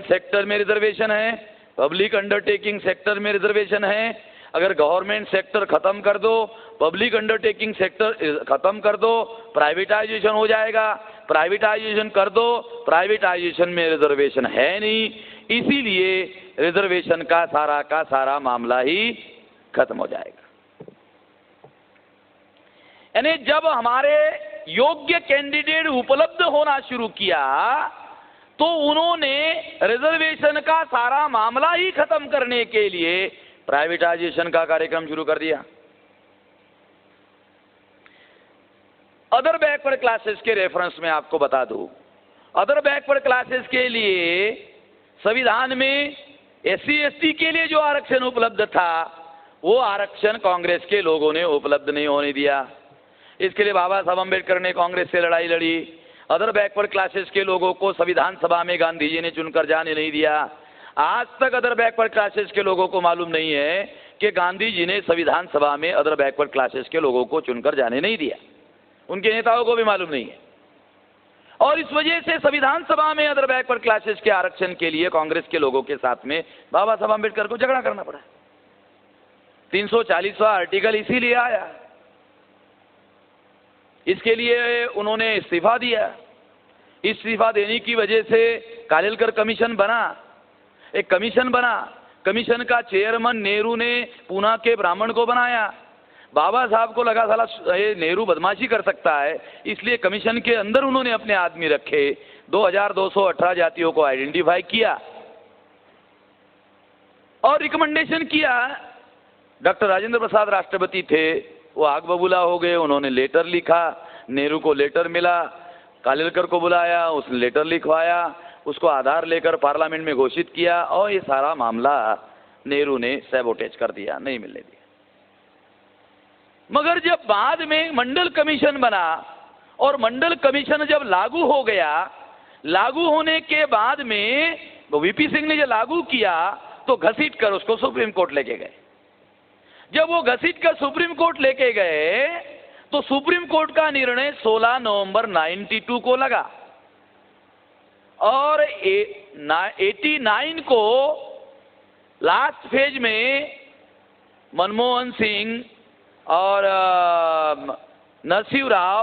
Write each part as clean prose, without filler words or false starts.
Sector में reservation है, public undertaking sector में रिजर्वेशन है। अगर गवर्नमेंट सेक्टर खत्म कर दो, पब्लिक अंडरटेकिंग सेक्टर खत्म कर दो, प्राइवेटाइजेशन हो जाएगा। प्राइवेटाइजेशन कर दो, प्राइवेटाइजेशन में रिजर्वेशन है नहीं, इसीलिए रिजर्वेशन का सारा मामला ही खत्म हो जाएगा। यानी जब हमारे योग्य कैंडिडेट उपलब्ध होना शुरू किया तो उन्होंने रिजर्वेशन का सारा मामला ही खत्म करने के लिए प्राइवेटाइजेशन का कार्यक्रम शुरू कर दिया। अदर बैकवर्ड क्लासेस के रेफरेंस में आपको बता दूं, अदर बैकवर्ड क्लासेस के लिए संविधान में SC ST के लिए जो आरक्षण उपलब्ध था वो आरक्षण कांग्रेस के लोगों ने उपलब्ध नहीं होने दिया। इसके लिए बाबा साहब अम्बेडकर ने कांग्रेस से लड़ाई लड़ी। अदर बैकवर्ड क्लासेस के लोगों को संविधान सभा में गांधी जी ने चुनकर जाने नहीं दिया। आज तक अदर बैकवर्ड क्लासेस के लोगों को मालूम नहीं है कि गांधी जी ने संविधान सभा में अदर बैकवर्ड क्लासेस के लोगों को चुनकर जाने नहीं दिया। उनके नेताओं को भी मालूम नहीं है, और इस वजह से संविधान सभा में अदर बैकवर्ड क्लासेस के आरक्षण के लिए कांग्रेस के लोगों के साथ में बाबा साहब अम्बेडकर को झगड़ा करना पड़ा। 340वां आर्टिकल इसीलिए आया, इसके लिए उन्होंने इस्तीफा दिया। इस्तीफा देने की वजह से कालेलकर कमीशन बना, एक कमीशन बना। कमीशन का चेयरमैन नेहरू ने पूना के ब्राह्मण को बनाया। बाबा साहब को लगा साला ये नेहरू बदमाशी कर सकता है, इसलिए कमीशन के अंदर उन्होंने अपने आदमी रखे। 2218 जातियों को आइडेंटिफाई किया और रिकमेंडेशन किया। डॉक्टर राजेंद्र प्रसाद राष्ट्रपति थे, वो आग बबूला हो गए। उन्होंने लेटर लिखा, नेहरू को लेटर मिला, कालेलकर को बुलाया, उसने लेटर लिखवाया, उसको आधार लेकर पार्लियामेंट में घोषित किया, और ये सारा मामला नेहरू ने सैबोटेज कर दिया, नहीं मिलने दिया। मगर जब बाद में मंडल कमीशन बना और मंडल कमीशन जब लागू हो गया, लागू होने के बाद में वीपी सिंह ने जब लागू किया तो घसीट कर उसको सुप्रीम कोर्ट लेके गए। जब वो घसीट कर सुप्रीम कोर्ट लेके गए तो सुप्रीम कोर्ट का निर्णय 16 नवंबर 92 को लगा, और 89 को लास्ट फेज में मनमोहन सिंह और नरसिंह राव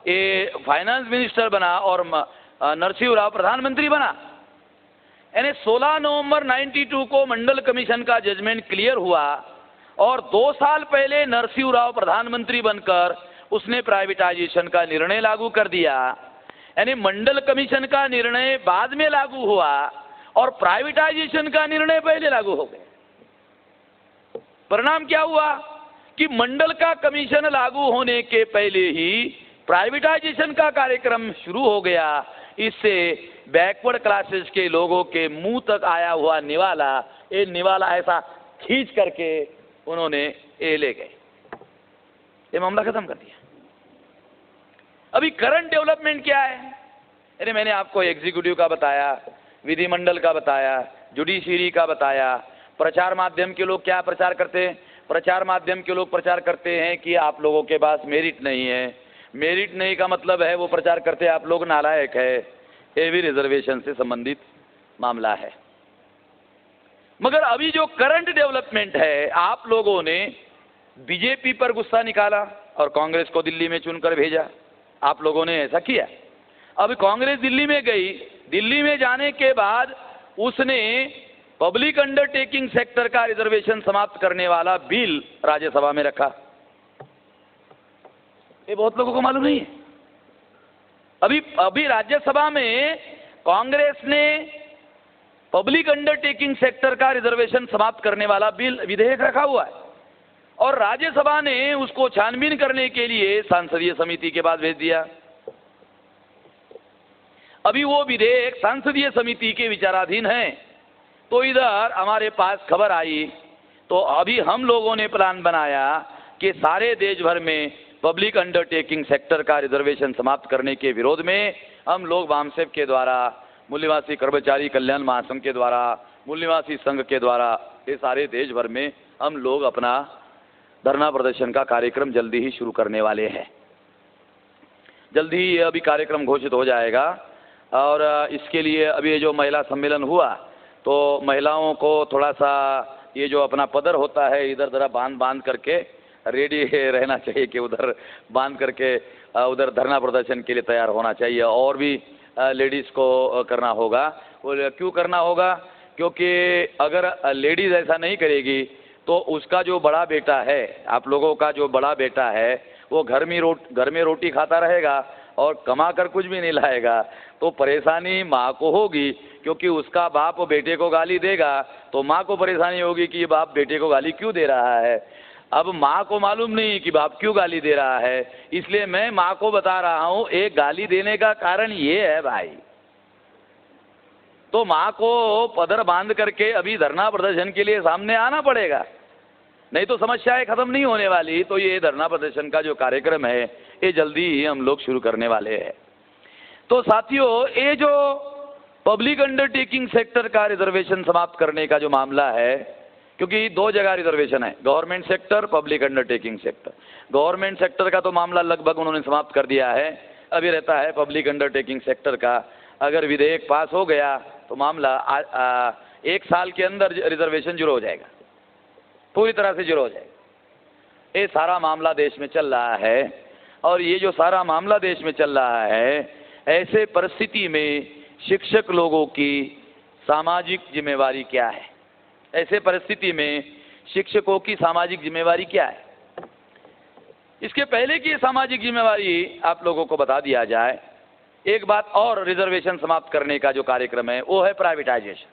ये फाइनेंस मिनिस्टर बना और नरसिंह राव प्रधानमंत्री बना। यानी 16 नवंबर 92 को मंडल कमीशन का जजमेंट क्लियर हुआ, और 2 साल पहले नरसिंह राव प्रधानमंत्री बनकर उसने प्राइवेटाइजेशन का निर्णय लागू कर दिया। यानी मंडल कमीशन का निर्णय बाद में लागू हुआ और प्राइवेटाइजेशन का निर्णय पहले लागू हो गया। परिणाम क्या हुआ कि मंडल का कमीशन लागू होने के पहले ही प्राइवेटाइजेशन का कार्यक्रम शुरू हो गया। इससे बैकवर्ड क्लासेस के लोगों के मुंह तक आया हुआ निवाला, ये निवाला ऐसा खींच करके उन्होंने ये ले गए, ये मामला खत्म कर दिया। अभी करंट डेवलपमेंट क्या है? अरे मैंने आपको एग्जीक्यूटिव का बताया, विधिमंडल का बताया, जुडिशरी का बताया। प्रचार माध्यम के लोग क्या प्रचार करते हैं? प्रचार माध्यम के लोग प्रचार करते हैं कि आप लोगों के पास मेरिट नहीं है। मेरिट नहीं का मतलब है वो प्रचार करते हैं आप लोग नालायक है। ये भी रिजर्वेशन से संबंधित मामला है। मगर अभी जो करंट डेवलपमेंट है, आप लोगों ने बीजेपी पर गुस्सा निकाला और कांग्रेस को दिल्ली में चुनकर भेजा। आप लोगों ने ऐसा किया। अब कांग्रेस दिल्ली में गई, दिल्ली में जाने के बाद उसने पब्लिक अंडरटेकिंग सेक्टर का रिजर्वेशन समाप्त करने वाला बिल राज्यसभा में रखा। ये बहुत लोगों को मालूम नहीं है। अभी राज्यसभा में कांग्रेस ने पब्लिक अंडरटेकिंग सेक्टर का रिजर्वेशन समाप्त करने वाला बिल विधेयक रखा हुआ है, और राज्यसभा ने उसको छानबीन करने के लिए संसदीय समिति के पास भेज दिया। अभी वो विधेयक संसदीय समिति के विचाराधीन है। तो इधर हमारे पास खबर आई, तो अभी हम लोगों ने प्लान बनाया कि सारे देश भर में पब्लिक अंडरटेकिंग सेक्टर का रिजर्वेशन समाप्त करने के विरोध में हम लोग वामसेप के द्वारा, मूल्यवासी कर्मचारी कल्याण महासंघ के द्वारा, मूल्यवासी संघ के द्वारा, ये सारे देश भर में हम लोग अपना धरना प्रदर्शन का कार्यक्रम जल्दी ही शुरू करने वाले हैं। जल्दी ही अभी कार्यक्रम घोषित हो जाएगा, और इसके लिए अभी जो महिला सम्मेलन हुआ तो महिलाओं को थोड़ा सा ये जो अपना पदर होता है इधर जरा बांध बांध करके रेडी रहना चाहिए कि उधर बांध करके उधर धरना प्रदर्शन के लिए तैयार होना चाहिए। और भी लेडीज़ को करना होगा। वो क्यों करना होगा? क्योंकि अगर लेडीज़ ऐसा नहीं करेगी तो उसका जो बड़ा बेटा है, आप लोगों का जो बड़ा बेटा है, वो घर में रोटी खाता रहेगा और कमा कर कुछ भी नहीं लाएगा। तो परेशानी माँ को होगी, क्योंकि उसका बाप बेटे को गाली देगा तो माँ को परेशानी होगी कि बाप बेटे को गाली क्यों दे रहा है। अब माँ को मालूम नहीं कि बाप क्यों गाली दे रहा है, इसलिए मैं माँ को बता रहा हूँ एक गाली देने का कारण ये है भाई। तो माँ को पदर बांध करके अभी धरना प्रदर्शन के लिए सामने आना पड़ेगा, नहीं तो समस्याएं खत्म नहीं होने वाली। तो ये धरना प्रदर्शन का जो कार्यक्रम है ये जल्दी ही हम लोग शुरू करने वाले हैं। तो साथियों, ये जो पब्लिक अंडरटेकिंग सेक्टर का रिजर्वेशन समाप्त करने का जो मामला है, क्योंकि दो जगह रिजर्वेशन है, government sector, public undertaking sector. Government sector का तो मामला लगभग उन्होंने समाप्त कर दिया है, अभी रहता है पब्लिक अंडरटेकिंग सेक्टर का। अगर विधेयक पास हो गया तो मामला 1 साल के अंदर रिजर्वेशन जीरो हो जाएगा, पूरी तरह से जीरो हो जाएगा। ये सारा मामला देश में चल रहा है। और ये जो सारा मामला देश में चल रहा है, ऐसे परिस्थिति में शिक्षक लोगों की सामाजिक जिम्मेवारी क्या है? ऐसे परिस्थिति में शिक्षकों की सामाजिक जिम्मेवारी क्या है? इसके पहले की सामाजिक जिम्मेवारी आप लोगों को बता दिया जाए। एक बात और, रिजर्वेशन समाप्त करने का जो कार्यक्रम है वो है प्राइवेटाइजेशन।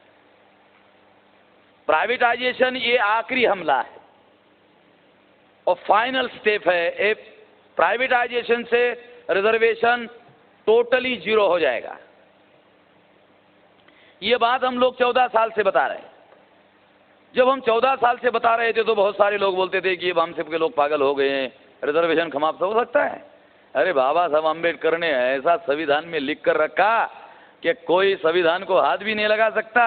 प्राइवेटाइजेशन ये आखिरी हमला है और फाइनल स्टेप है। प्राइवेटाइजेशन से रिजर्वेशन टोटली जीरो हो जाएगा। ये बात हम लोग 14 साल से बता रहे हैं। जब हम 14 साल से बता रहे थे तो बहुत सारे लोग बोलते थे कि अब हम सबके लोग पागल हो गए हैं, रिजर्वेशन समाप्त हो सकता है। अरे बाबा साहब अम्बेडकर ने ऐसा संविधान में लिख कर रखा कि कोई संविधान को हाथ भी नहीं लगा सकता।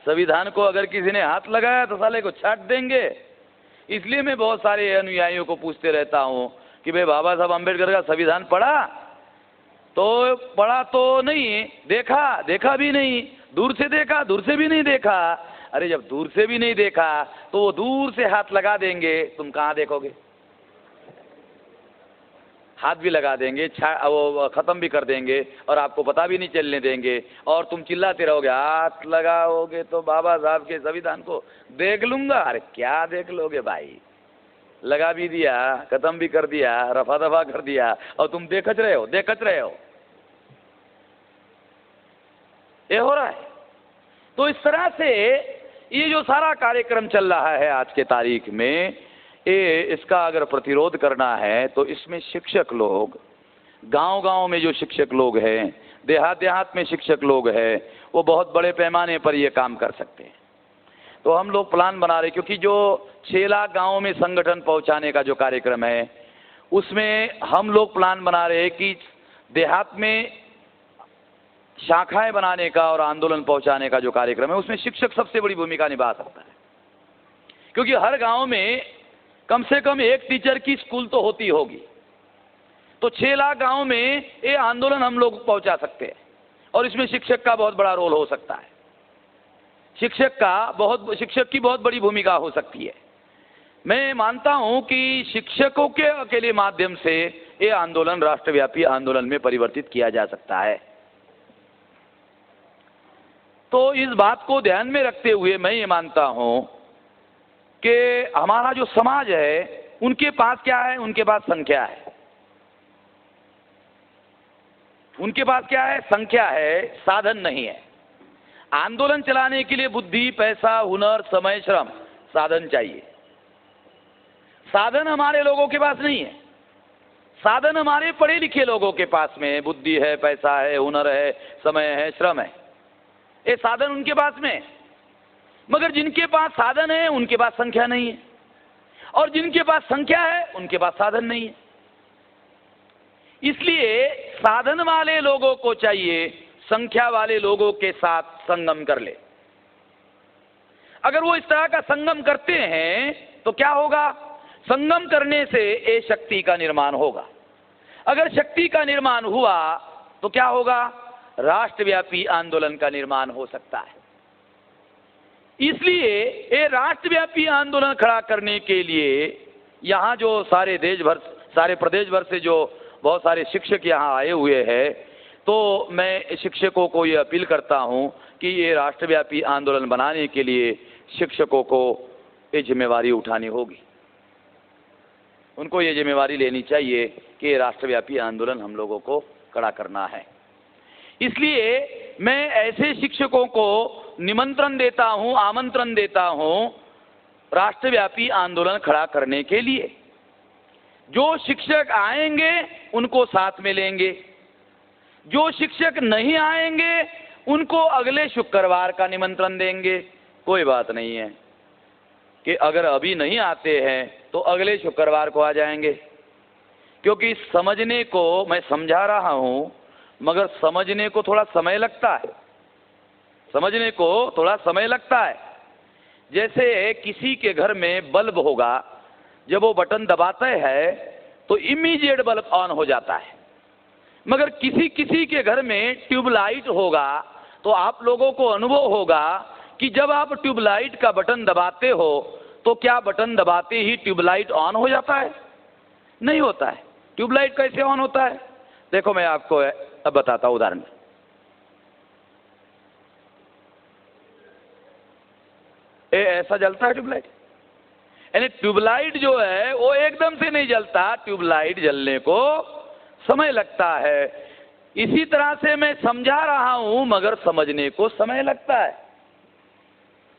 संविधान को अगर किसी ने हाथ लगाया तो साले को छाट देंगे। इसलिए मैं बहुत सारे अनुयायियों को पूछते रहता हूं कि भाई बाबा साहब अम्बेडकर का संविधान पढ़ा? तो पढ़ा तो नहीं, देखा भी नहीं, दूर से देखा, दूर से भी नहीं देखा। अरे जब दूर से भी नहीं देखा तो वो दूर से हाथ लगा देंगे, तुम कहाँ देखोगे? हाथ भी लगा देंगे, वो ख़त्म भी कर देंगे और आपको पता भी नहीं चलने देंगे और तुम चिल्लाते रहोगे हाथ लगाओगे तो बाबा साहब के संविधान को देख लूंगा। अरे क्या देख लोगे भाई? लगा भी दिया, ख़त्म भी कर दिया, रफा दफा कर दिया और तुम देखच रहे हो। ये हो रहा है। तो इस तरह से ये जो सारा कार्यक्रम चल रहा है आज के तारीख में, इसका अगर प्रतिरोध करना है तो इसमें शिक्षक लोग, गांव-गांव में जो शिक्षक लोग हैं, देहात में शिक्षक लोग हैं, वो बहुत बड़े पैमाने पर ये काम कर सकते हैं। तो हम लोग प्लान बना रहे, क्योंकि जो 6 लाख गाँव में संगठन पहुंचाने का जो कार्यक्रम है उसमें हम लोग प्लान बना रहे हैं कि देहात में शाखाएं बनाने का और आंदोलन पहुंचाने का जो कार्यक्रम है उसमें शिक्षक सबसे बड़ी भूमिका निभा सकता है। क्योंकि हर गांव में कम से कम एक टीचर की स्कूल तो होती होगी। तो 6 लाख गांव में ये आंदोलन हम लोग पहुंचा सकते हैं और इसमें शिक्षक का बहुत बड़ा रोल हो सकता है। शिक्षक की बहुत बड़ी भूमिका हो सकती है। मैं मानता हूं कि शिक्षकों के अकेले माध्यम से ये आंदोलन राष्ट्रव्यापी आंदोलन में परिवर्तित किया जा सकता है। तो इस बात को ध्यान में रखते हुए मैं ये मानता हूं कि हमारा जो समाज है उनके पास क्या है? उनके पास संख्या है। उनके पास क्या है? संख्या है, साधन नहीं है। आंदोलन चलाने के लिए बुद्धि, पैसा, हुनर, समय, श्रम, साधन चाहिए। साधन हमारे लोगों के पास नहीं है। साधन हमारे पढ़े लिखे लोगों के पास में है। बुद्धि है, पैसा है, हुनर है, समय है, श्रम है, ये साधन उनके पास में है। मगर जिनके पास साधन है उनके पास संख्या नहीं है, और जिनके पास संख्या है उनके पास साधन नहीं है। इसलिए साधन वाले लोगों को चाहिए संख्या वाले लोगों के साथ संगम कर ले। अगर वो इस तरह का संगम करते हैं तो क्या होगा? संगम करने से ये शक्ति का निर्माण होगा। अगर शक्ति का निर्माण हुआ तो क्या होगा? राष्ट्रव्यापी आंदोलन का निर्माण हो सकता है। इसलिए ये राष्ट्रव्यापी आंदोलन खड़ा करने के लिए यहाँ जो सारे प्रदेश भर से जो बहुत सारे शिक्षक यहाँ आए हुए हैं, तो मैं शिक्षकों को ये अपील करता हूँ कि ये राष्ट्रव्यापी आंदोलन बनाने के लिए शिक्षकों को ये जिम्मेवारी उठानी होगी। उनको ये जिम्मेवारी लेनी चाहिए कि ये राष्ट्रव्यापी आंदोलन हम लोगों को खड़ा करना है। इसलिए मैं ऐसे शिक्षकों को निमंत्रण देता हूँ, आमंत्रण देता हूँ राष्ट्रव्यापी आंदोलन खड़ा करने के लिए। जो शिक्षक आएंगे उनको साथ में लेंगे, जो शिक्षक नहीं आएंगे उनको अगले शुक्रवार का निमंत्रण देंगे। कोई बात नहीं है कि अगर अभी नहीं आते हैं तो अगले शुक्रवार को आ जाएंगे, क्योंकि समझने को मैं समझा रहा हूं, मगर समझने को थोड़ा समय लगता है, समझने को थोड़ा समय लगता है। जैसे किसी के घर में बल्ब होगा, जब वो बटन दबाते हैं तो इमीडिएट बल्ब ऑन हो जाता है, मगर किसी के घर में ट्यूबलाइट होगा तो आप लोगों को अनुभव होगा कि जब आप ट्यूबलाइट का बटन दबाते हो तो क्या बटन दबाते ही ट्यूबलाइट ऑन हो जाता है? नहीं होता है। ट्यूबलाइट कैसे ऑन होता है? देखो मैं आपको अब बताता हूं उदाहरण। ऐसा जलता है ट्यूबलाइट, यानी ट्यूबलाइट जो है वो एकदम से नहीं जलता, ट्यूबलाइट जलने को समय लगता है। इसी तरह से मैं समझा रहा हूं मगर समझने को समय लगता है।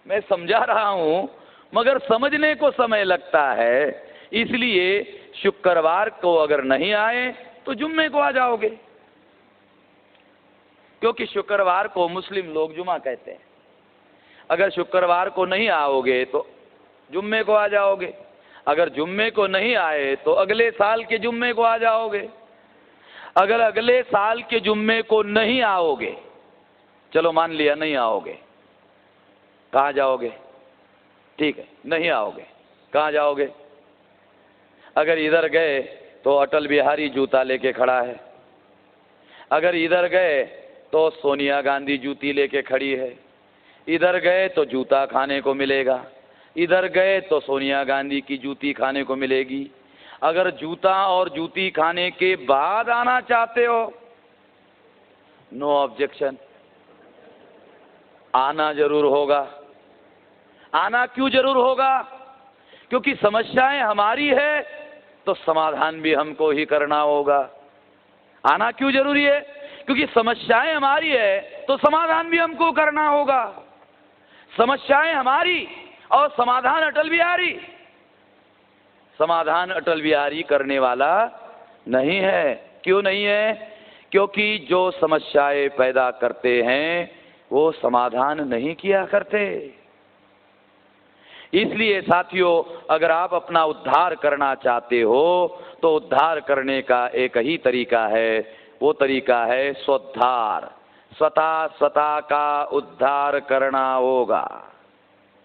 मैं समझा रहा हूं मगर समझने को समय लगता है। इसलिए शुक्रवार को अगर नहीं आए तो जुम्मे को आ जाओगे, क्योंकि शुक्रवार को मुस्लिम लोग जुमा कहते हैं। अगर शुक्रवार को नहीं आओगे तो जुम्मे को आ जाओगे, अगर जुम्मे को नहीं आए तो अगले साल के जुम्मे को आ जाओगे। अगर अगले साल के जुम्मे को नहीं आओगे, चलो मान लिया नहीं आओगे, कहाँ जाओगे? ठीक है, नहीं आओगे, कहाँ जाओगे? अगर इधर गए तो अटल बिहारी जूता लेके खड़ा है, अगर इधर गए तो सोनिया गांधी जूती लेके खड़ी है, इधर गए तो जूता खाने को मिलेगा, इधर गए तो सोनिया गांधी की जूती खाने को मिलेगी। अगर जूता और जूती खाने के बाद आना चाहते हो, नो ऑब्जेक्शन, आना जरूर होगा। आना क्यों जरूर होगा? क्योंकि समस्याएं हमारी है तो समाधान भी हमको ही करना होगा। आना क्यों जरूरी है? क्योंकि समस्याएं हमारी है तो समाधान भी हमको करना होगा। समस्याएं हमारी और समाधान अटल बिहारी। समाधान अटल बिहारी करने वाला नहीं है। क्यों नहीं है? क्योंकि जो समस्याएं पैदा करते हैं वो समाधान नहीं किया करते। इसलिए साथियों, अगर आप अपना उद्धार करना चाहते हो तो उद्धार करने का एक ही तरीका है, वो तरीका है स्वोद्धार। स्वतः का उद्धार करना होगा।